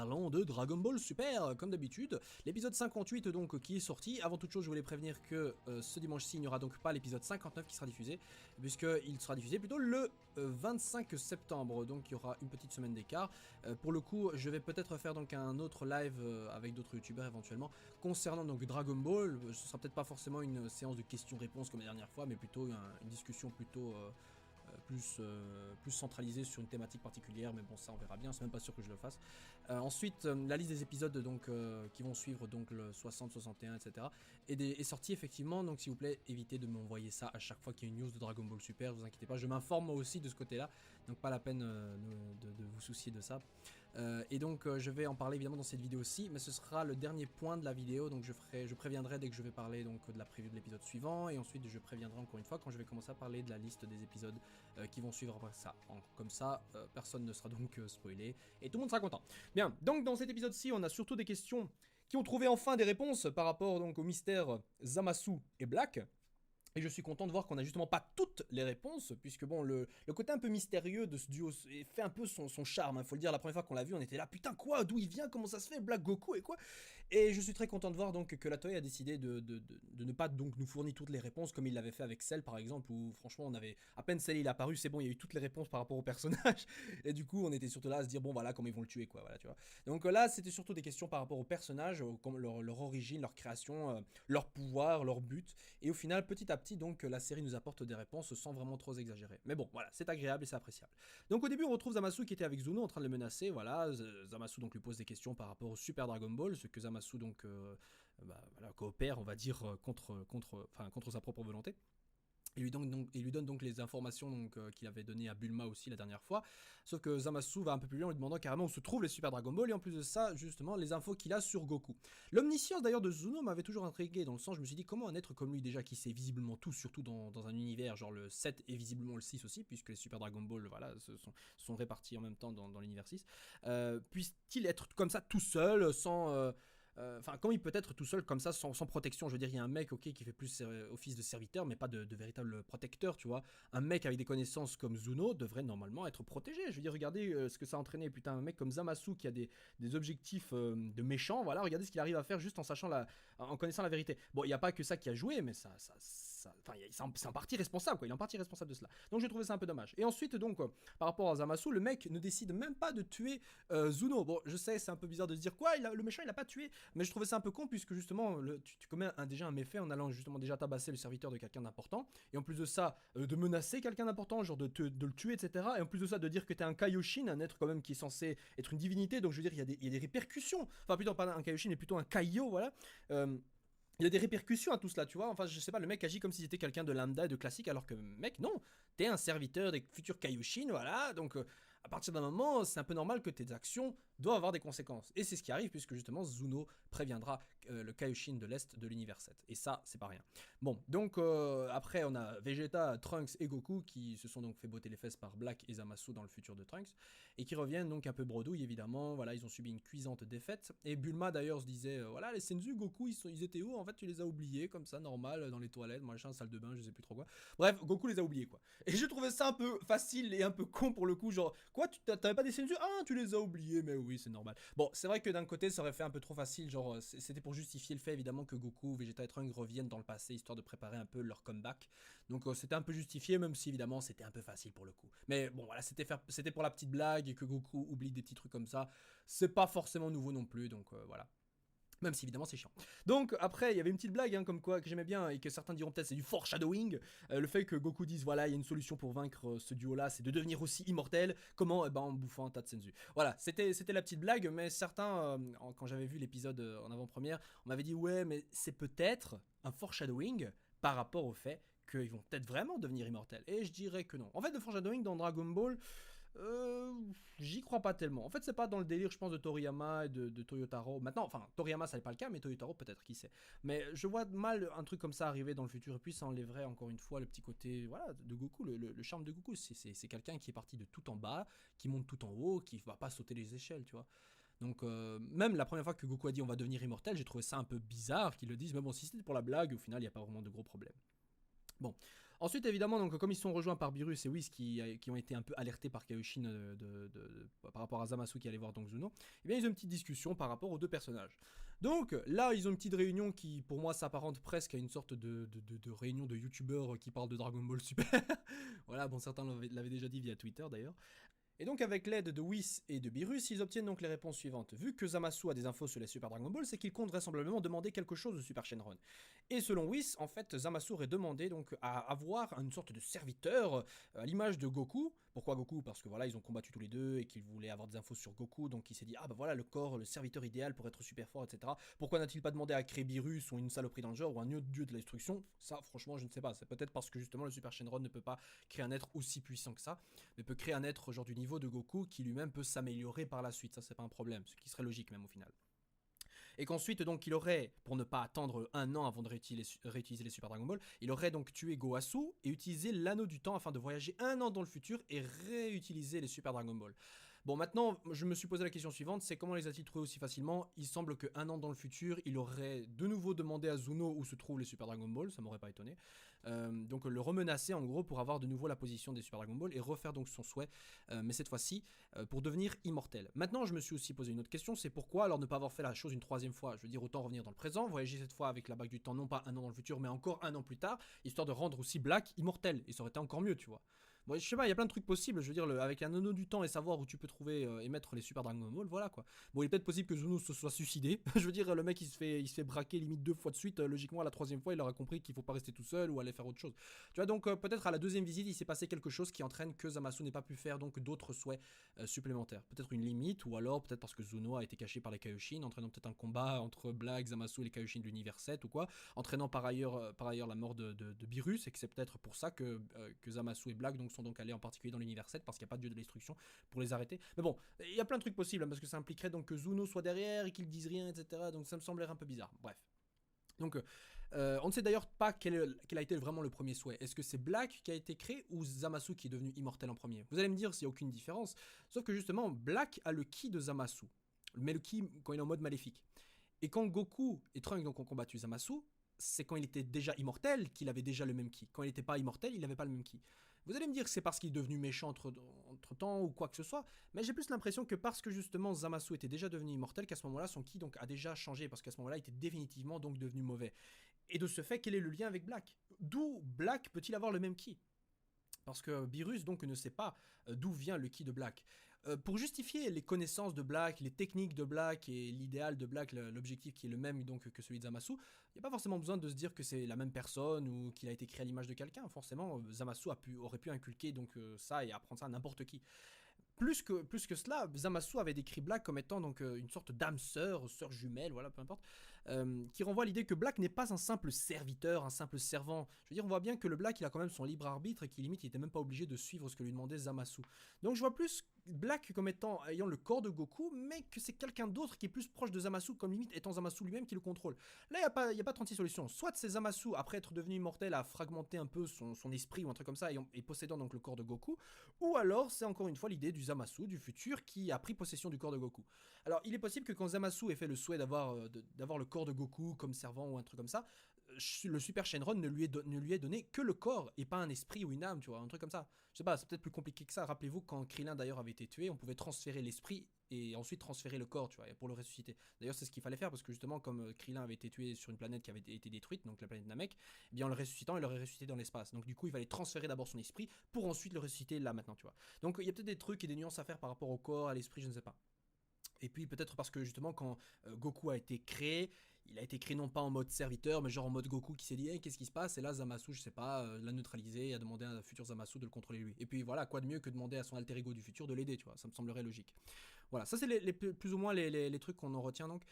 parlons de Dragon Ball Super, comme d'habitude. L'épisode 58 donc qui est sorti. Avant toute chose, je voulais prévenir que ce dimanche-ci, il n'y aura donc pas l'épisode 59 qui sera diffusé, puisqu'il sera diffusé plutôt le 25 septembre, donc il y aura une petite semaine d'écart. Pour le coup, je vais peut-être faire donc un autre live avec d'autres youtubeurs éventuellement, concernant donc Dragon Ball. Ce sera peut-être pas forcément une séance de questions-réponses comme la dernière fois, mais plutôt une discussion plutôt... plus centralisé sur une thématique particulière, mais bon, ça on verra bien, c'est même pas sûr que je le fasse. Ensuite, la liste des épisodes donc qui vont suivre, donc le 60, 61, etc. est sortie effectivement, donc s'il vous plaît, évitez de m'envoyer ça à chaque fois qu'il y a une news de Dragon Ball Super, vous inquiétez pas, je m'informe moi aussi de ce côté-là, donc pas la peine de vous soucier de ça. Et donc je vais en parler évidemment dans cette vidéo aussi, mais ce sera le dernier point de la vidéo, donc je préviendrai dès que je vais parler donc de la preview de l'épisode suivant, et ensuite je préviendrai encore une fois quand je vais commencer à parler de la liste des épisodes qui vont suivre après ça. Comme ça, personne ne sera donc spoilé, et tout le monde sera content. Bien, donc dans cet épisode-ci, on a surtout des questions qui ont trouvé enfin des réponses par rapport donc au mystère Zamasu et Black. Et je suis content de voir qu'on a justement pas toutes les réponses, puisque bon, le côté un peu mystérieux de ce duo fait un peu son charme, hein, faut le dire. La première fois qu'on l'a vu, on était là, putain quoi, d'où il vient, comment ça se fait, Black Goku et quoi. Et je suis très content de voir donc que la Toei a décidé de ne pas donc nous fournir toutes les réponses, comme il l'avait fait avec Cell par exemple, où franchement on avait, à peine Cell il est apparu, c'est bon, il y a eu toutes les réponses par rapport au personnage, et du coup on était surtout là à se dire, bon voilà, comment ils vont le tuer quoi, voilà, tu vois. Donc là, c'était surtout des questions par rapport au personnage, comme leur origine, leur création, leur pouvoir, leur but, et au final, petit à petit, donc la série nous apporte des réponses sans vraiment trop exagérer. Mais bon, voilà, c'est agréable et c'est appréciable. Donc au début, on retrouve Zamasu qui était avec Zuno en train de le menacer. Voilà, Zamasu donc lui pose des questions par rapport au Super Dragon Ball, ce que Zamasu donc voilà, coopère, on va dire, contre sa propre volonté. Il lui donne donc les informations qu'il avait données à Bulma aussi la dernière fois. Sauf que Zamasu va un peu plus loin en lui demandant carrément où se trouvent les Super Dragon Ball, et en plus de ça, justement, les infos qu'il a sur Goku. L'omniscience d'ailleurs de Zuno m'avait toujours intrigué, dans le sens je me suis dit comment un être comme lui déjà qui sait visiblement tout, surtout dans un univers genre le 7 et visiblement le 6 aussi, puisque les Super Dragon Ball voilà, sont répartis en même temps dans l'univers 6, puisse-t-il être comme ça tout seul, sans... Enfin, comment il peut être tout seul comme ça, sans protection? Je veux dire, il y a un mec, ok, qui fait plus office de serviteur, mais pas de véritable protecteur, tu vois. Un mec avec des connaissances comme Zuno devrait normalement être protégé. Je veux dire, regardez ce que ça a entraîné. Putain, un mec comme Zamasu qui a des objectifs de méchant, voilà, regardez ce qu'il arrive à faire juste en connaissant la vérité. Bon, il n'y a pas que ça qui a joué, mais c'est en partie responsable, quoi. Il est en partie responsable de cela. Donc, j'ai trouvé ça un peu dommage. Et ensuite, donc, par rapport à Zamasu, le mec ne décide même pas de tuer Zuno. Bon, je sais, c'est un peu bizarre de se dire quoi, le méchant, il a pas tué. Mais je trouvais ça un peu con, puisque justement, tu commets déjà un méfait en allant justement déjà tabasser le serviteur de quelqu'un d'important, et en plus de ça, de menacer quelqu'un d'important, genre de le tuer, etc. Et en plus de ça, de dire que t'es un Kaioshin, un être quand même qui est censé être une divinité, donc je veux dire, il y a des répercussions. Enfin, plutôt pas un Kaioshin, mais plutôt un Kaio, voilà. Il y a des répercussions à tout cela, tu vois. Enfin, je sais pas, le mec agit comme si c'était quelqu'un de lambda et de classique, alors que, mec, non. T'es un serviteur des futurs Kaioshin, voilà. Donc, à partir d'un moment, c'est un peu normal que tes actions doivent avoir des conséquences. Et c'est ce qui arrive, puisque justement, Zuno préviendra le Kaioshin de l'Est de l'univers 7. Et ça, c'est pas rien. Bon, donc, après, on a Vegeta, Trunks et Goku qui se sont donc fait botter les fesses par Black et Zamasu dans le futur de Trunks, et qui reviennent donc un peu bredouilles, évidemment. Voilà, ils ont subi une cuisante défaite. Et Bulma, d'ailleurs, se disait, voilà, les Senzu, Goku, ils étaient où? En fait, tu les as oubliés, comme ça, normal, dans les toilettes, machin, salle de bain, je sais plus trop quoi. Bref, Goku les a oubliés, quoi. Et j'ai trouvé ça un peu facile et un peu con pour le coup, genre, quoi, t'avais pas des Senzu? Ah, tu les as oubliés, mais oui, c'est normal. Bon, c'est vrai que d'un côté, ça aurait fait un peu trop facile, genre, c'était pour justifier le fait, évidemment, que Goku, Vegeta et Trunks reviennent dans le passé, histoire de préparer un peu leur comeback. Donc, c'était un peu justifié, même si, évidemment, c'était un peu facile pour le coup. Mais bon, voilà, c'était pour la petite blague, et que Goku oublie des petits trucs comme ça. C'est pas forcément nouveau non plus, donc voilà. Même si évidemment c'est chiant. Donc après il y avait une petite blague comme quoi que j'aimais bien et que certains diront peut-être c'est du foreshadowing. Le fait que Goku dise voilà il y a une solution pour vaincre ce duo là, c'est de devenir aussi immortel. Comment? En bouffant un tas de senzu. Voilà, c'était la petite blague, mais certains quand j'avais vu l'épisode en avant-première, on m'avait dit ouais mais c'est peut-être un foreshadowing par rapport au fait qu'ils vont peut-être vraiment devenir immortels. Et je dirais que non. En fait le foreshadowing dans Dragon Ball, j'y crois pas tellement. En fait, c'est pas dans le délire, je pense, de Toriyama et de Toyotaro. Maintenant, enfin, Toriyama, ça n'est pas le cas, mais Toyotaro, peut-être, qui sait. Mais je vois mal un truc comme ça arriver dans le futur. Et puis, ça enlèverait encore une fois le petit côté, voilà, de Goku, le charme de Goku. C'est quelqu'un qui est parti de tout en bas, qui monte tout en haut, qui va pas sauter les échelles, tu vois. Donc, même la première fois que Goku a dit on va devenir immortel, j'ai trouvé ça un peu bizarre qu'ils le disent. Mais bon, si c'était pour la blague, au final, il n'y a pas vraiment de gros problèmes. Bon, Ensuite, évidemment, donc, comme ils sont rejoints par Beerus et Whis qui ont été un peu alertés par Kaioshin par rapport à Zamasu qui allait voir donc Zuno, eh bien, ils ont une petite discussion par rapport aux deux personnages. Donc là, ils ont une petite réunion qui, pour moi, s'apparente presque à une sorte de réunion de youtubeurs qui parlent de Dragon Ball Super. Voilà, bon, certains l'avaient déjà dit via Twitter d'ailleurs. Et donc avec l'aide de Whis et de Beerus, ils obtiennent donc les réponses suivantes. Vu que Zamasu a des infos sur les Super Dragon Ball, c'est qu'il compte vraisemblablement demander quelque chose de Super Shenron. Et selon Whis, en fait, Zamasu aurait demandé donc à avoir une sorte de serviteur à l'image de Goku. Pourquoi Goku? Parce que voilà, ils ont combattu tous les deux et qu'ils voulaient avoir des infos sur Goku, donc il s'est dit ah bah voilà le corps, le serviteur idéal pour être super fort, etc. Pourquoi n'a-t-il pas demandé à créer Beerus ou une saloperie dans le genre ou un autre dieu de la destruction? Ça, franchement, je ne sais pas. C'est peut-être parce que justement le Super Shenron ne peut pas créer un être aussi puissant que ça, mais peut créer un être genre du niveau de Goku qui lui-même peut s'améliorer par la suite. Ça, c'est pas un problème, ce qui serait logique même au final. Et qu'ensuite donc il aurait, pour ne pas attendre un an avant de réutiliser les Super Dragon Ball, il aurait donc tué Goasu et utilisé l'anneau du temps afin de voyager un an dans le futur et réutiliser les Super Dragon Ball. Bon, maintenant, je me suis posé la question suivante, c'est comment les a-t-il trouvés aussi facilement? Il semble qu'un an dans le futur, il aurait de nouveau demandé à Zuno où se trouvent les Super Dragon Ball, ça m'aurait pas étonné. Donc le remenacer en gros pour avoir de nouveau la position des Super Dragon Ball et refaire donc son souhait, mais cette fois-ci pour devenir immortel. Maintenant, je me suis aussi posé une autre question, c'est pourquoi alors ne pas avoir fait la chose une troisième fois? Je veux dire, autant revenir dans le présent, voyager cette fois avec la bague du temps, non pas un an dans le futur, mais encore un an plus tard, histoire de rendre aussi Black immortel, et ça aurait été encore mieux, tu vois. Bon, je sais pas, il y a plein de trucs possibles, je veux dire, avec un anneau du temps et savoir où tu peux trouver et mettre les Super Dragon Ball, voilà quoi. Bon, il est peut-être possible que Zuno se soit suicidé, je veux dire, le mec il se fait braquer limite 2 fois de suite, logiquement à la troisième fois il aura compris qu'il faut pas rester tout seul ou aller faire autre chose. Tu vois, donc peut-être à la deuxième visite il s'est passé quelque chose qui entraîne que Zamasu n'ait pas pu faire donc d'autres souhaits supplémentaires. Peut-être une limite, ou alors peut-être parce que Zuno a été caché par les Kaioshin, entraînant peut-être un combat entre Black, Zamasu et les Kaioshin de l'univers 7 ou quoi, entraînant par ailleurs la mort de Beerus, et que c'est peut-être pour ça que Zamasu et Black donc, sont donc allés en particulier dans l'univers 7 parce qu'il n'y a pas de dieu de destruction pour les arrêter. Mais bon, il y a plein de trucs possibles hein, parce que ça impliquerait donc que Zuno soit derrière et qu'ils disent rien, etc. Donc ça me semblait un peu bizarre. Bref. Donc, on ne sait d'ailleurs pas quel a été vraiment le premier souhait. Est-ce que c'est Black qui a été créé ou Zamasu qui est devenu immortel en premier? Vous allez me dire s'il n'y a aucune différence. Sauf que justement, Black a le ki de Zamasu. Mais le ki quand il est en mode maléfique. Et quand Goku et Trunks donc, ont combattu Zamasu, c'est quand il était déjà immortel qu'il avait déjà le même ki. Quand il n'était pas immortel, il n'avait pas le même ki. Vous allez me dire que c'est parce qu'il est devenu méchant entre temps ou quoi que ce soit, mais j'ai plus l'impression que parce que justement Zamasu était déjà devenu immortel, qu'à ce moment-là son ki donc a déjà changé, parce qu'à ce moment-là il était définitivement donc devenu mauvais. Et de ce fait, quel est le lien avec Black? D'où Black peut-il avoir le même ki? Parce que Beerus donc ne sait pas d'où vient le ki de Black. Pour justifier les connaissances de Black, les techniques de Black et l'idéal de Black, l'objectif qui est le même donc que celui de Zamasu, il n'y a pas forcément besoin de se dire que c'est la même personne ou qu'il a été créé à l'image de quelqu'un. Forcément, Zamasu aurait pu inculquer donc ça et apprendre ça à n'importe qui. Plus que cela, Zamasu avait décrit Black comme étant donc une sorte d'âme sœur jumelle, voilà, peu importe, qui renvoie à l'idée que Black n'est pas un simple serviteur, un simple servant. Je veux dire, on voit bien que le Black, il a quand même son libre arbitre et qui limite, il était même pas obligé de suivre ce que lui demandait Zamasu. Donc je vois plus Black comme ayant le corps de Goku, mais que c'est quelqu'un d'autre qui est plus proche de Zamasu, comme limite étant Zamasu lui-même qui le contrôle. Là, il n'y a pas 36 solutions. Soit c'est Zamasu, après être devenu immortel, a fragmenté un peu son esprit ou un truc comme ça, et possédant donc le corps de Goku, ou alors c'est encore une fois l'idée du Zamasu du futur qui a pris possession du corps de Goku. Alors il est possible que quand Zamasu ait fait le souhait d'avoir le corps de Goku comme servant ou un truc comme ça, le Super Shenron ne lui ait donné que le corps et pas un esprit ou une âme, tu vois, un truc comme ça. Je sais pas, c'est peut-être plus compliqué que ça. Rappelez-vous quand Krillin d'ailleurs avait été tué, on pouvait transférer l'esprit et ensuite transférer le corps, tu vois, pour le ressusciter. D'ailleurs, c'est ce qu'il fallait faire parce que justement, comme Krillin avait été tué sur une planète qui avait été détruite, donc la planète Namek, eh bien en le ressuscitant, il l'aurait ressuscité dans l'espace. Donc du coup, il fallait transférer d'abord son esprit pour ensuite le ressusciter là maintenant, tu vois. Donc il y a peut-être des trucs et des nuances à faire par rapport au corps, à l'esprit, je ne sais pas. Et puis peut-être parce que justement quand Goku a été créé, il a été créé non pas en mode serviteur, mais genre en mode Goku qui s'est dit hey, qu'est-ce qui se passe? Et là Zamasu, je sais pas, l'a neutralisé et a demandé à un futur Zamasu de le contrôler lui. Et puis voilà, quoi de mieux que demander à son alter ego du futur de l'aider, tu vois, ça me semblerait logique. Voilà, ça c'est plus ou moins les trucs qu'on en retient donc.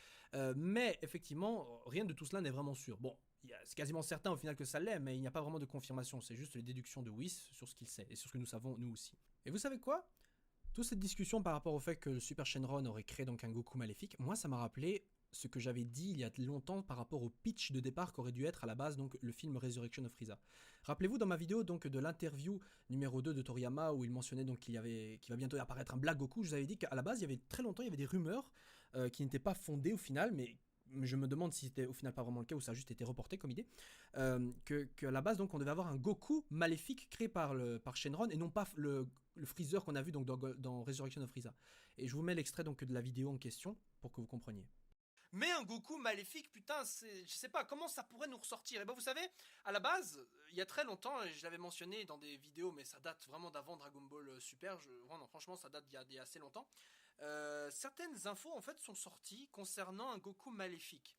Mais effectivement, rien de tout cela n'est vraiment sûr. Bon, c'est quasiment certain au final que ça l'est, mais il n'y a pas vraiment de confirmation, c'est juste les déductions de Whis sur ce qu'il sait et sur ce que nous savons nous aussi. Et vous savez quoi? Toute cette discussion par rapport au fait que le Super Shenron aurait créé donc un Goku maléfique, moi ça m'a rappelé ce que j'avais dit il y a longtemps par rapport au pitch de départ qu'aurait dû être à la base donc le film Resurrection of Frieza. Rappelez-vous dans ma vidéo donc de l'interview numéro 2 de Toriyama où il mentionnait donc qu'il va bientôt apparaître un Black Goku, je vous avais dit qu'à la base il y avait très longtemps il y avait des rumeurs qui n'étaient pas fondées au final mais mais je me demande si c'était au final pas vraiment le cas ou ça a juste été reporté comme idée, que à la base donc on devait avoir un Goku maléfique créé par Shenron et non pas le Freezer qu'on a vu donc dans Resurrection of Frieza. Et je vous mets l'extrait donc de la vidéo en question pour que vous compreniez. Mais un Goku maléfique, putain, je sais pas comment ça pourrait nous ressortir. Et ben vous savez, à la base, il y a très longtemps, et je l'avais mentionné dans des vidéos, mais ça date vraiment d'avant Dragon Ball Super. Non, franchement, ça date d'il y a assez longtemps. Certaines infos en fait sont sorties concernant un Goku maléfique.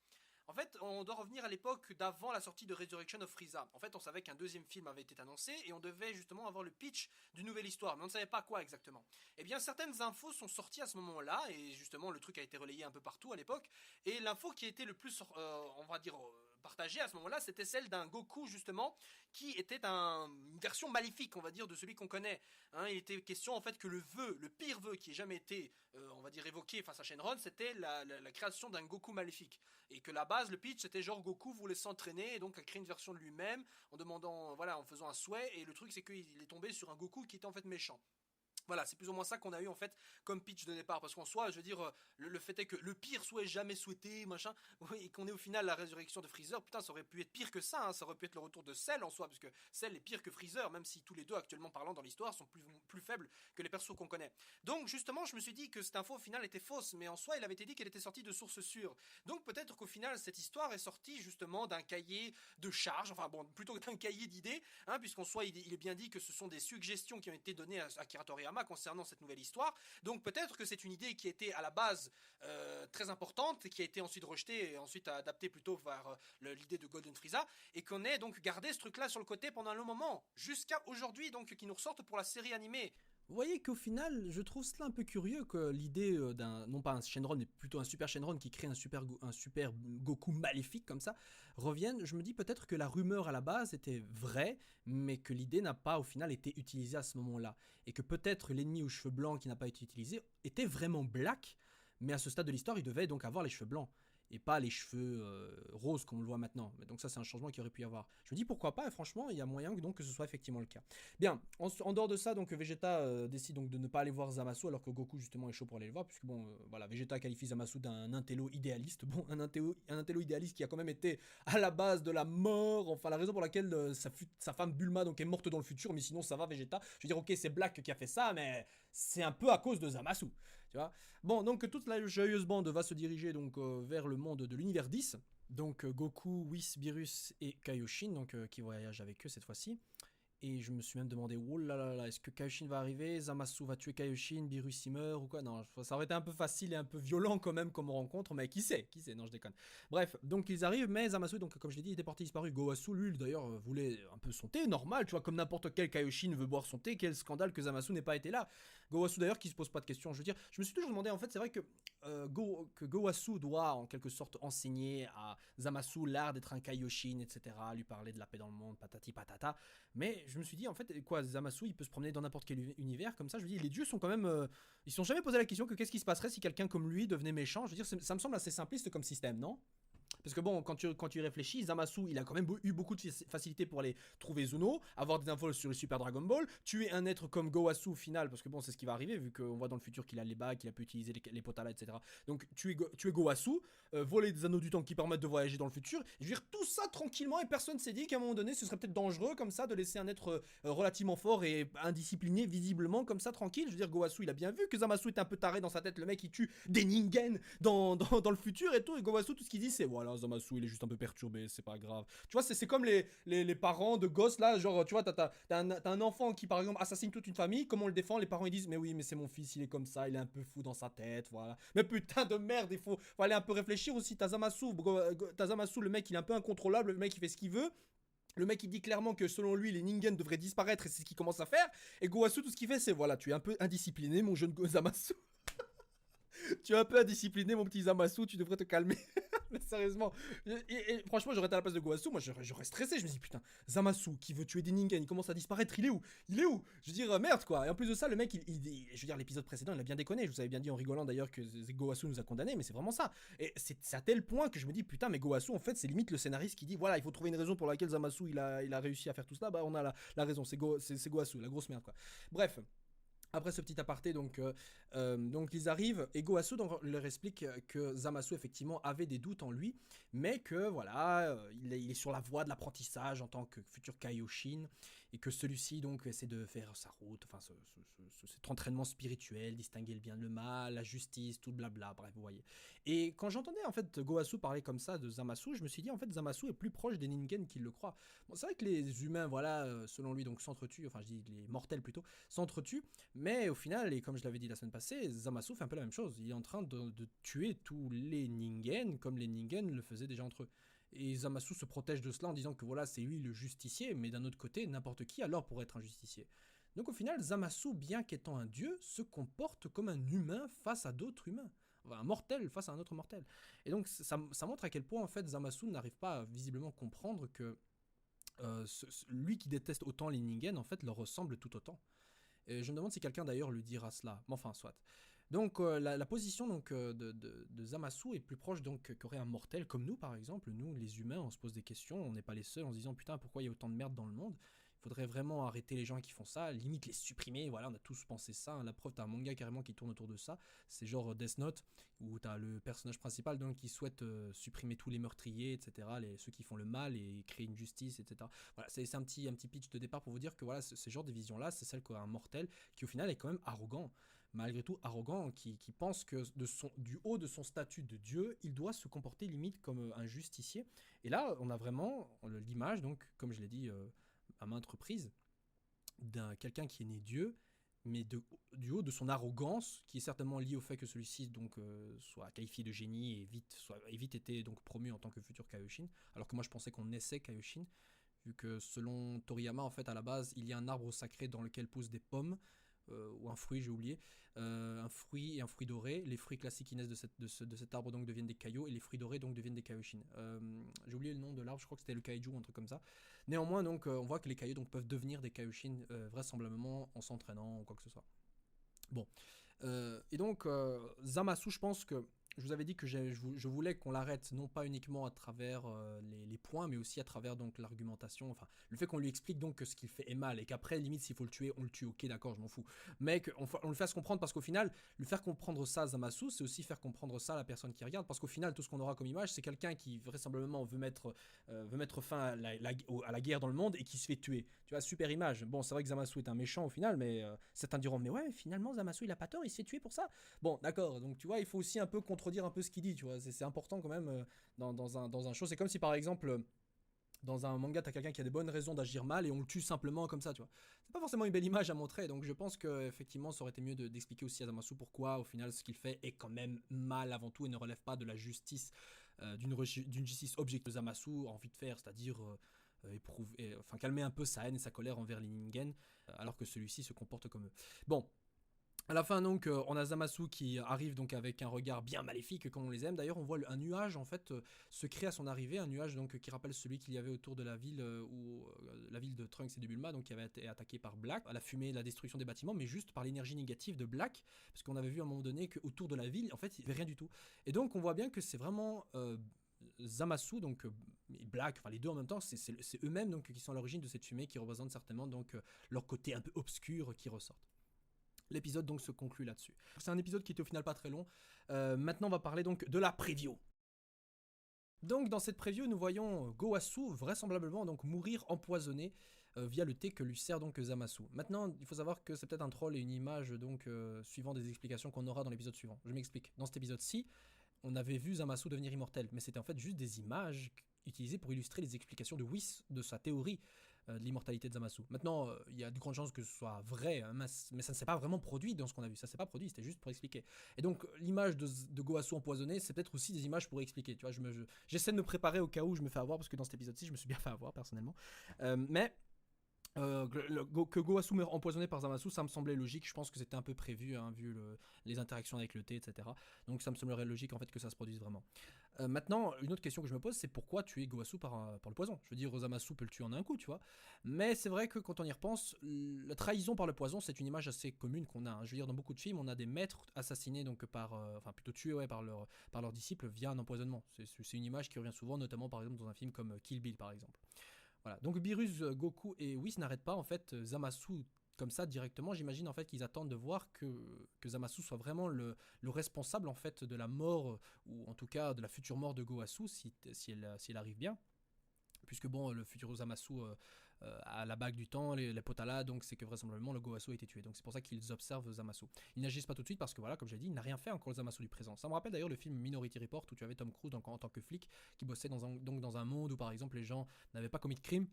En fait, on doit revenir à l'époque d'avant la sortie de Resurrection of Frieza. En fait, on savait qu'un deuxième film avait été annoncé et on devait justement avoir le pitch d'une nouvelle histoire, mais on ne savait pas quoi exactement. Eh bien, certaines infos sont sorties à ce moment-là et justement, le truc a été relayé un peu partout à l'époque. Et l'info qui était le plus, on va dire, partagée à ce moment-là, c'était celle d'un Goku justement qui était une version maléfique, on va dire, de celui qu'on connaît. Hein, il était question en fait que le pire vœu qui ait jamais été, on va dire, évoqué face à Shenron, c'était la création d'un Goku maléfique. Et que la base, le pitch, c'était genre Goku voulait s'entraîner et donc a créé une version de lui-même en demandant, voilà, en faisant un souhait. Et le truc, c'est qu'il est tombé sur un Goku qui était en fait méchant. Voilà, c'est plus ou moins ça qu'on a eu en fait comme pitch de départ. Parce qu'en soi, je veux dire, le fait est que le pire souhait jamais souhaité, machin, et qu'on ait au final la résurrection de Freezer, putain, ça aurait pu être pire que ça, hein, ça aurait pu être le retour de Cell en soi, parce que Cell est pire que Freezer, même si tous les deux, actuellement parlant dans l'histoire, sont plus faibles que les persos qu'on connaît. Donc justement, je me suis dit que cette info au final était fausse, mais en soi, il avait été dit qu'elle était sortie de sources sûres. Donc peut-être qu'au final, cette histoire est sortie justement d'un cahier de charge, enfin bon, plutôt d'un cahier d'idées, hein, puisqu'en soi, il est bien dit que ce sont des suggestions qui ont été données à Akira Toriyama concernant cette nouvelle histoire. Donc peut-être que c'est une idée qui était à la base très importante et qui a été ensuite rejetée et ensuite adaptée plutôt vers l'idée de Golden Frieza et qu'on ait donc gardé ce truc-là sur le côté pendant un long moment jusqu'à aujourd'hui donc qui nous ressortent pour la série animée. Vous voyez qu'au final, je trouve cela un peu curieux que l'idée d'un, non pas un Shenron, mais plutôt un Super Shenron qui crée un super Goku maléfique comme ça, revienne. Je me dis peut-être que la rumeur à la base était vraie, mais que l'idée n'a pas au final été utilisée à ce moment-là. Et que peut-être l'ennemi aux cheveux blancs qui n'a pas été utilisé était vraiment Black, mais à ce stade de l'histoire, il devait donc avoir les cheveux blancs et pas les cheveux roses comme on le voit maintenant. Mais donc ça, c'est un changement qui aurait pu y avoir. Je me dis pourquoi pas, et franchement, il y a moyen donc que ce soit effectivement le cas. Bien, en dehors de ça, donc Vegeta décide donc de ne pas aller voir Zamasu, alors que Goku justement est chaud pour aller le voir, puisque bon, voilà, Vegeta qualifie Zamasu d'un intello idéaliste. Bon, un intello idéaliste qui a quand même été à la base de la mort, enfin la raison pour laquelle sa femme Bulma donc est morte dans le futur, mais sinon ça va Vegeta. Je veux dire, ok, c'est Black qui a fait ça, mais c'est un peu à cause de Zamasu. Tu vois. Bon, donc toute la joyeuse bande va se diriger donc vers le monde de l'univers 10. Donc Goku, Whis, Beerus et Kaioshin, donc qui voyagent avec eux cette fois-ci. Et je me suis même demandé, oh là là là, est-ce que Kaioshin va arriver, Zamasu va tuer Kaioshin, Beerus il meurt ou quoi? Non, ça aurait été un peu facile et un peu violent quand même comme rencontre, mais qui sait, non je déconne. Bref, donc ils arrivent, mais Zamasu, donc comme je l'ai dit, il était porté disparu. Gowasu, lui, d'ailleurs, voulait un peu son thé, normal, tu vois, comme n'importe quel Kaioshin veut boire son thé, quel scandale que Zamasu n'ait pas été là. Gowasu d'ailleurs qui se pose pas de questions, je veux dire, je me suis toujours demandé, en fait, c'est vrai que Gowasu doit en quelque sorte enseigner à Zamasu l'art d'être un Kaioshin, etc., lui parler de la paix dans le monde, patati patata, mais je me suis dit, en fait, quoi, Zamasu, il peut se promener dans n'importe quel univers, comme ça, je me dis, les dieux sont quand même... ils se sont jamais posé la question que qu'est-ce qui se passerait si quelqu'un comme lui devenait méchant. Je veux dire, ça me semble assez simpliste comme système, non? Parce que bon, quand tu y réfléchis, Zamasu, il a quand même eu beaucoup de facilité pour aller trouver Zuno, avoir des infos sur le Super Dragon Ball, tuer un être comme Gowasu au final, parce que bon, c'est ce qui va arriver, vu qu'on voit dans le futur qu'il a les bagues, qu'il a pu utiliser les Potala, etc. Donc tuer Gowasu, voler des anneaux du temps qui permettent de voyager dans le futur, je veux dire, tout ça tranquillement, et personne s'est dit qu'à un moment donné, ce serait peut-être dangereux comme ça de laisser un être relativement fort et indiscipliné, visiblement, comme ça, tranquille. Je veux dire, Gowasu, il a bien vu que Zamasu était un peu taré dans sa tête, le mec, il tue des Ningen dans le futur et tout, et Gowasu, tout ce qu'il dit, c'est voilà, Zamasu, il est juste un peu perturbé, c'est pas grave. Tu vois, c'est comme les parents de gosses là, genre, tu vois, t'as un enfant qui, par exemple, assassine toute une famille, comment on le défend? Les parents ils disent, mais oui, mais c'est mon fils, il est comme ça, il est un peu fou dans sa tête, voilà. Mais putain de merde, faut aller un peu réfléchir aussi. T'as Zamasu, le mec, il est un peu incontrôlable, le mec, il fait ce qu'il veut. Le mec il dit clairement que selon lui les Ningen devraient disparaître et c'est ce qu'il commence à faire. Et Gowasu tout ce qu'il fait c'est voilà, tu es un peu indiscipliné mon jeune Zamasu. Tu es un peu indiscipliné mon petit Zamasu, tu devrais te calmer. Mais sérieusement, et franchement j'aurais été à la place de Gowasu, moi j'aurais stressé, je me dis putain, Zamasu qui veut tuer des Ningen, il commence à disparaître, il est où? Je veux dire merde quoi. Et en plus de ça le mec je veux dire l'épisode précédent il a bien déconné, je vous avais bien dit en rigolant d'ailleurs que Gowasu nous a condamnés, mais c'est vraiment ça. Et c'est à tel point que je me dis putain mais Gowasu en fait c'est limite le scénariste qui dit voilà il faut trouver une raison pour laquelle Zamasu il a réussi à faire tout cela, bah on a la raison, c'est Gowasu, la grosse merde quoi. Bref. Après ce petit aparté, donc ils arrivent et Goasu donc, leur explique que Zamasu effectivement avait des doutes en lui, mais que voilà, il est sur la voie de l'apprentissage en tant que futur Kaioshin et que celui-ci donc essaie de faire sa route, enfin cet entraînement spirituel, distinguer le bien de le mal, la justice, tout le blabla, bref, vous voyez. Et quand j'entendais en fait Goasu parler comme ça de Zamasu, je me suis dit en fait Zamasu est plus proche des Ningen qu'il le croit. Bon, c'est vrai que les humains, voilà, selon lui donc s'entretuent, enfin je dis les mortels plutôt, s'entretuent. Mais au final, et comme je l'avais dit la semaine passée, Zamasu fait un peu la même chose. Il est en train de tuer tous les Ningen comme les Ningen le faisaient déjà entre eux. Et Zamasu se protège de cela en disant que voilà, c'est lui le justicier, mais d'un autre côté, n'importe qui alors pourrait être un justicier. Donc au final, Zamasu, bien qu'étant un dieu, se comporte comme un humain face à d'autres humains. Enfin, un mortel face à un autre mortel. Et donc ça montre à quel point en fait Zamasu n'arrive pas à visiblement comprendre que lui qui déteste autant les Ningen en fait leur ressemble tout autant. Et je me demande si quelqu'un d'ailleurs lui dira cela. Mais enfin, soit. Donc la position donc, de Zamasu est plus proche donc qu'aurait un mortel comme nous par exemple. Nous les humains on se pose des questions, on n'est pas les seuls en se disant putain pourquoi il y a autant de merde dans le monde. Il faudrait vraiment arrêter les gens qui font ça, limite les supprimer, voilà on a tous pensé ça, hein. La preuve t'as un manga carrément qui tourne autour de ça, c'est genre Death Note, où t'as le personnage principal donc qui souhaite supprimer tous les meurtriers, etc., ceux qui font le mal et créer une justice, etc. Voilà, c'est un petit pitch de départ pour vous dire que voilà, ce genre de vision là, c'est celle qu'a un mortel qui au final est quand même arrogant, malgré tout arrogant, qui pense que du haut de son statut de dieu, il doit se comporter limite comme un justicier. Et là, on a vraiment l'image, donc, comme je l'ai dit à maintes reprises, d'un quelqu'un qui est né dieu, mais du haut de son arrogance, qui est certainement liée au fait que celui-ci donc soit qualifié de génie et ait vite été donc promu en tant que futur Kaioshin, alors que moi je pensais qu'on naissait Kaioshin, vu que selon Toriyama, en fait, à la base, il y a un arbre sacré dans lequel poussent des pommes, ou un fruit, j'ai oublié, un fruit et un fruit doré. Les fruits classiques qui naissent de cet arbre donc deviennent des kaio, et les fruits dorés donc deviennent des kaioshin. J'ai oublié le nom de l'arbre, je crois que c'était le kaiju ou un truc comme ça. Néanmoins, donc, on voit que les kaio donc, peuvent devenir des kaioshin vraisemblablement en s'entraînant ou quoi que ce soit. Bon. Et donc, Zamasu, je pense que je vous avais dit que je voulais qu'on l'arrête non pas uniquement à travers les points, mais aussi à travers donc l'argumentation, enfin le fait qu'on lui explique donc que ce qu'il fait est mal et qu'après limite s'il faut le tuer, on le tue, ok d'accord, je m'en fous, mais qu'on le fasse comprendre parce qu'au final, lui faire comprendre ça à Zamasu, c'est aussi faire comprendre ça à la personne qui regarde, parce qu'au final tout ce qu'on aura comme image, c'est quelqu'un qui vraisemblablement veut mettre fin à la guerre dans le monde et qui se fait tuer. Tu vois, super image. Bon, c'est vrai que Zamasu est un méchant au final, mais certains diront mais ouais, mais finalement Zamasu il a pas tort, il se fait tuer pour ça. Bon, d'accord, donc tu vois, il faut aussi un peu contredire un peu ce qu'il dit, tu vois, c'est important quand même dans un show. C'est comme si par exemple, dans un manga, t'as quelqu'un qui a des bonnes raisons d'agir mal et on le tue simplement comme ça, tu vois. C'est pas forcément une belle image à montrer, donc je pense que effectivement, ça aurait été mieux d'expliquer aussi à Zamasu pourquoi, au final, ce qu'il fait est quand même mal avant tout et ne relève pas de la justice, d'une justice objective que Zamasu a envie de faire, c'est-à-dire enfin calmer un peu sa haine et sa colère envers les Ningen, alors que celui-ci se comporte comme eux. Bon, à la fin donc on a Zamasu qui arrive donc avec un regard bien maléfique comme on les aime. D'ailleurs on voit un nuage en fait se créer à son arrivée, un nuage donc qui rappelle celui qu'il y avait autour de la ville la ville de Trunks et de Bulma, donc qui avait été attaquée par Black, à la fumée, la destruction des bâtiments, mais juste par l'énergie négative de Black, parce qu'on avait vu à un moment donné qu'autour de la ville en fait il n'y avait rien du tout. Et donc on voit bien que c'est vraiment Zamasu, donc Black, enfin les deux en même temps, c'est eux-mêmes donc qui sont à l'origine de cette fumée qui représente certainement donc leur côté un peu obscur qui ressortent. L'épisode donc se conclut là-dessus. C'est un épisode qui était au final pas très long. Maintenant on va parler donc de la preview. Donc dans cette preview nous voyons Goasu vraisemblablement donc mourir empoisonné via le thé que lui sert donc Zamasu. Maintenant il faut savoir que c'est peut-être un troll et une image donc suivant des explications qu'on aura dans l'épisode suivant. Je m'explique. Dans cet épisode-ci, on avait vu Zamasu devenir immortel, mais c'était en fait juste des images utilisées pour illustrer les explications de Whis de sa théorie de l'immortalité de Zamasu. Maintenant, il y a de grandes chances que ce soit vrai, hein, mais ça ne s'est pas vraiment produit dans ce qu'on a vu. Ça ne s'est pas produit, c'était juste pour expliquer. Et donc, l'image de Goasu empoisonné, c'est peut-être aussi des images pour expliquer. Tu vois, j'essaie de me préparer au cas où je me fais avoir, parce que dans cet épisode-ci, je me suis bien fait avoir personnellement. Mais que Goasu meure empoisonné par Zamasu, ça me semblait logique. Je pense que c'était un peu prévu, hein, vu les interactions avec le thé, etc. Donc ça me semblerait logique en fait que ça se produise vraiment. Maintenant, une autre question que je me pose, c'est pourquoi tuer Goasu par le poison. Je veux dire, Zamasu peut le tuer en un coup, tu vois. Mais c'est vrai que quand on y repense, la trahison par le poison, c'est une image assez commune qu'on a, hein. Je veux dire, dans beaucoup de films, on a des maîtres assassinés donc enfin plutôt tués ouais, par leurs disciples via un empoisonnement. C'est une image qui revient souvent, notamment par exemple dans un film comme Kill Bill par exemple. Voilà. Donc Beerus, Goku et Whis n'arrêtent pas en fait Zamasu comme ça directement, j'imagine en fait qu'ils attendent de voir que Zamasu soit vraiment le responsable en fait de la mort, ou en tout cas de la future mort de Goasu, si elle arrive bien. Puisque bon, le futur Zamasu a la bague du temps, les Potala, donc c'est que vraisemblablement le Goasu a été tué. Donc c'est pour ça qu'ils observent Zamasu. Ils n'agissent pas tout de suite parce que voilà, comme j'ai dit, il n'a rien fait encore le Zamasu du présent. Ça me rappelle d'ailleurs le film Minority Report où tu avais Tom Cruise en tant que flic qui bossait dans un monde où par exemple les gens n'avaient pas commis de crime.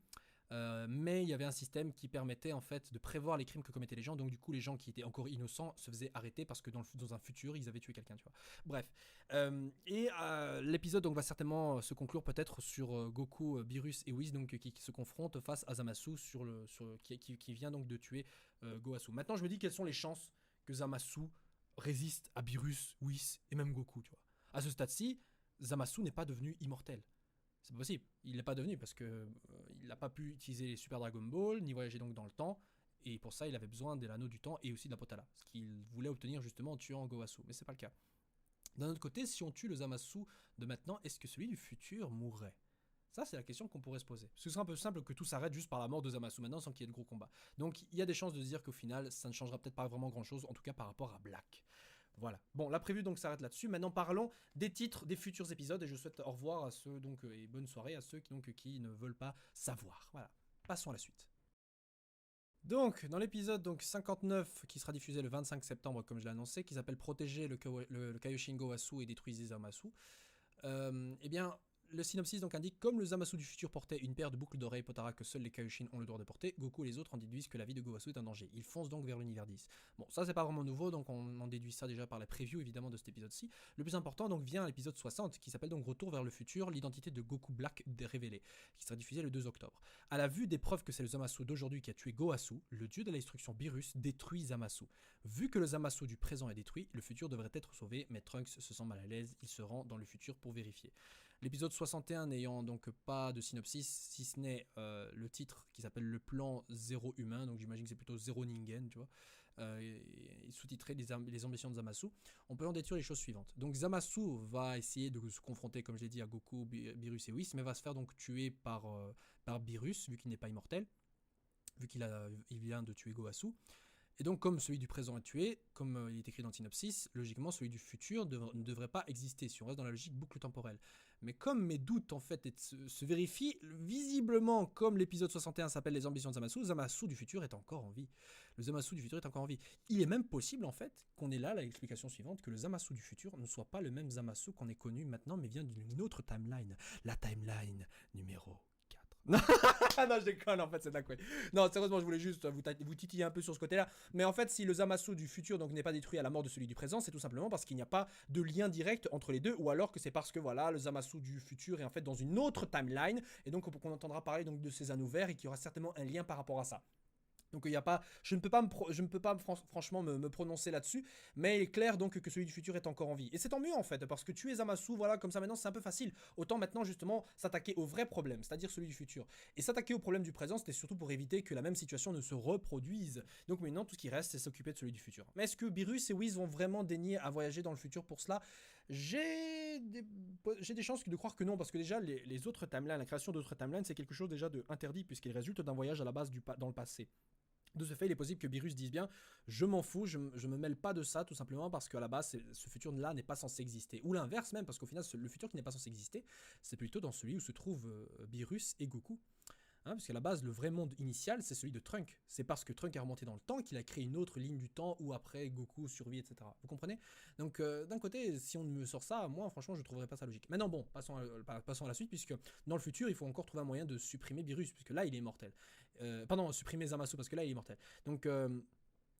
Mais il y avait un système qui permettait en fait de prévoir les crimes que commettaient les gens, donc du coup les gens qui étaient encore innocents se faisaient arrêter parce que dans un futur ils avaient tué quelqu'un, tu vois. Bref, l'épisode donc va certainement se conclure peut-être sur Goku, Beerus et Whis donc qui se confrontent face à Zamasu qui vient donc de tuer Goasu. Maintenant je me dis quelles sont les chances que Zamasu résiste à Beerus, Whis et même Goku, tu vois. À ce stade-ci, Zamasu n'est pas devenu immortel. C'est pas possible. Il n'est pas devenu parce que il n'a pas pu utiliser les Super Dragon Ball, ni voyager donc dans le temps. Et pour ça, il avait besoin de l'anneau du temps et aussi de la Potala. Ce qu'il voulait obtenir justement en tuant Goasu. Mais c'est pas le cas. D'un autre côté, si on tue le Zamasu de maintenant, est-ce que celui du futur mourrait? Ça, c'est la question qu'on pourrait se poser. Parce que ce serait un peu simple que tout s'arrête juste par la mort de Zamasu maintenant sans qu'il y ait de gros combats. Donc il y a des chances de se dire qu'au final, ça ne changera peut-être pas vraiment grand-chose, en tout cas par rapport à Black. Voilà. Bon, la prévue donc s'arrête là-dessus. Maintenant, parlons des titres des futurs épisodes et je souhaite au revoir à ceux donc et bonne soirée à ceux qui ne veulent pas savoir. Voilà. Passons à la suite. Donc, dans l'épisode 59 qui sera diffusé le 25 septembre, comme je l'ai annoncé, qui s'appelle Protéger le Kaioshin Goasu et détruisez Zamasu, eh bien, le synopsis donc indique comme le Zamasu du futur portait une paire de boucles d'oreilles Potara que seuls les Kaioshin ont le droit de porter, Goku et les autres en déduisent que la vie de Goasu est un danger. Ils foncent donc vers l'univers 10. Bon, ça c'est pas vraiment nouveau, donc on en déduit ça déjà par la preview évidemment de cet épisode-ci. Le plus important donc vient à l'épisode 60 qui s'appelle donc Retour vers le futur, l'identité de Goku Black révélée, qui sera diffusé le 2 octobre. À la vue des preuves que c'est le Zamasu d'aujourd'hui qui a tué Goasu, le dieu de la destruction Beerus détruit Zamasu. Vu que le Zamasu du présent est détruit, le futur devrait être sauvé, mais Trunks se sent mal à l'aise, il se rend dans le futur pour vérifier. L'épisode 61 n'ayant donc pas de synopsis, si ce n'est le titre qui s'appelle Le plan zéro humain, donc j'imagine que c'est plutôt zéro Ningen, tu vois, sous-titré les ambitions de Zamasu, on peut en déduire les choses suivantes. Donc Zamasu va essayer de se confronter, comme je l'ai dit, à Goku, Beerus et Whis, mais va se faire donc tuer par Beerus, vu qu'il n'est pas immortel, vu qu'il vient de tuer Goasu. Et donc, comme celui du présent est tué, comme il est écrit dans le synopsis, logiquement, celui du futur ne devrait pas exister, si on reste dans la logique boucle temporelle. Mais comme mes doutes, en fait, se vérifient, visiblement, comme l'épisode 61 s'appelle Les ambitions de Zamasu, Zamasu du futur est encore en vie. Le Zamasu du futur est encore en vie. Il est même possible, en fait, qu'on ait là l'explication suivante, que le Zamasu du futur ne soit pas le même Zamasu qu'on est connu maintenant, mais vient d'une autre timeline. La timeline numéro 4. Non, je déconne, en fait, c'est d'accord. Non, sérieusement, je voulais juste vous titiller un peu sur ce côté-là. Mais en fait, si le Zamasu du futur donc n'est pas détruit à la mort de celui du présent, c'est tout simplement parce qu'il n'y a pas de lien direct entre les deux, ou alors que c'est parce que voilà, le Zamasu du futur est en fait dans une autre timeline, et donc on entendra parler donc de ces anneaux verts et qu'il y aura certainement un lien par rapport à ça. Donc il y a pas, je ne peux pas franchement me prononcer là-dessus, mais il est clair donc que celui du futur est encore en vie. Et c'est tant mieux en fait, parce que tuer Zamasu, voilà, comme ça maintenant c'est un peu facile. Autant maintenant justement s'attaquer au vrai problème, c'est-à-dire celui du futur. Et s'attaquer au problème du présent, c'était surtout pour éviter que la même situation ne se reproduise. Donc maintenant tout ce qui reste, c'est s'occuper de celui du futur. Mais est-ce que Beerus et Whis vont vraiment daigner à voyager dans le futur pour cela? J'ai des chances de croire que non, parce que déjà les autres timelines, la création d'autres timelines, c'est quelque chose déjà de interdit, puisqu'il résulte d'un voyage à la base dans le passé. De ce fait, il est possible que Beerus dise bien « je m'en fous, je me mêle pas de ça », tout simplement parce qu'à la base, ce futur-là n'est pas censé exister. Ou l'inverse même, parce qu'au final, le futur qui n'est pas censé exister, c'est plutôt dans celui où se trouvent Beerus et Goku. Hein, parce qu'à la base, le vrai monde initial, c'est celui de Trunk. C'est parce que Trunk est remonté dans le temps qu'il a créé une autre ligne du temps où après Goku survit, etc. Vous comprenez? Donc d'un côté, si on me sort ça, moi franchement, je ne trouverais pas ça logique. Maintenant bon, passons à la suite, puisque dans le futur, il faut encore trouver un moyen de supprimer Beerus, puisque là, il est immortel. Pardon, supprimer Zamasu, parce que là, il est immortel. Donc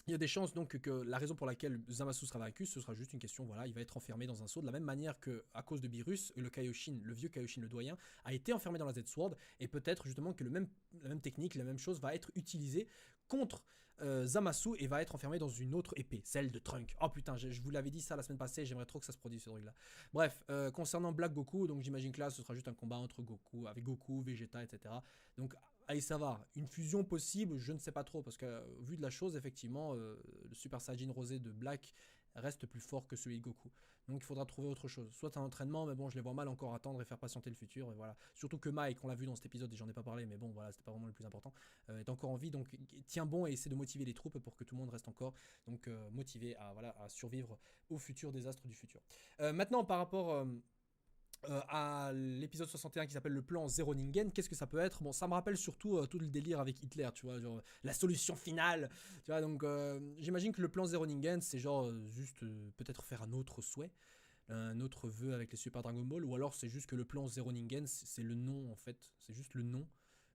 il y a des chances donc que la raison pour laquelle Zamasu sera vaincu, ce sera juste une question, voilà, il va être enfermé dans un seau de la même manière que à cause de Beerus, le Kaioshin, le vieux Kaioshin le doyen, a été enfermé dans la Z-Sword, et peut-être justement que la même technique, la même chose va être utilisée contre Zamasu et va être enfermé dans une autre épée, celle de Trunk. Oh putain, je vous l'avais dit ça la semaine passée, j'aimerais trop que ça se produise ce truc là. Bref, concernant Black Goku, donc j'imagine que là ce sera juste un combat entre Goku, avec Goku, Vegeta, etc. Donc allez savoir, une fusion possible, je ne sais pas trop, parce que vu de la chose, effectivement, le Super Saiyajin rosé de Black reste plus fort que celui de Goku. Donc il faudra trouver autre chose. Soit un entraînement, mais bon, je les vois mal encore attendre et faire patienter le futur, et voilà. Surtout que Mike, on l'a vu dans cet épisode, et j'en ai pas parlé, mais bon, voilà, c'était pas vraiment le plus important, est encore en vie, donc tiens bon et essaie de motiver les troupes pour que tout le monde reste encore, donc motivé à, voilà, à survivre au futur désastre du futur. Maintenant, par rapport... à l'épisode 61 qui s'appelle le plan Zero Ningen, qu'est-ce que ça peut être? Bon, ça me rappelle surtout tout le délire avec Hitler, tu vois, genre la solution finale, tu vois, donc j'imagine que le plan Zero Ningen, c'est genre juste peut-être faire un autre souhait, un autre vœu avec les Super Dragon Ball, ou alors c'est juste que le plan Zero Ningen, c'est le nom en fait, c'est juste le nom,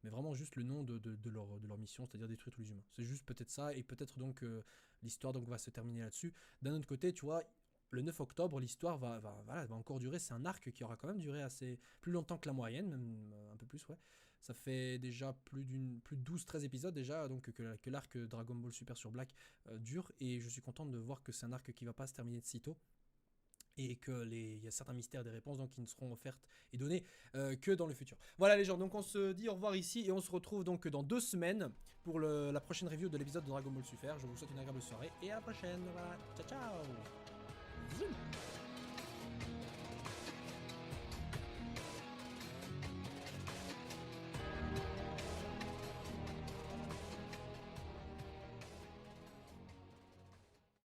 mais vraiment juste le nom de leur mission, c'est-à-dire détruire tous les humains. C'est juste peut-être ça, et peut-être donc l'histoire donc va se terminer là-dessus. D'un autre côté, tu vois, le 9 octobre, l'histoire va encore durer. C'est un arc qui aura quand même duré assez plus longtemps que la moyenne, même un peu plus, ouais. Ça fait déjà plus de 12-13 épisodes déjà, donc que l'arc Dragon Ball Super sur Black dure, et je suis content de voir que c'est un arc qui va pas se terminer de sitôt. Et il y a certains mystères des réponses donc qui ne seront offertes et données que dans le futur. Voilà les gens, donc on se dit au revoir ici et on se retrouve donc dans 2 semaines pour la prochaine review de l'épisode de Dragon Ball Super. Je vous souhaite une agréable soirée et à la prochaine. Voilà, ciao ciao.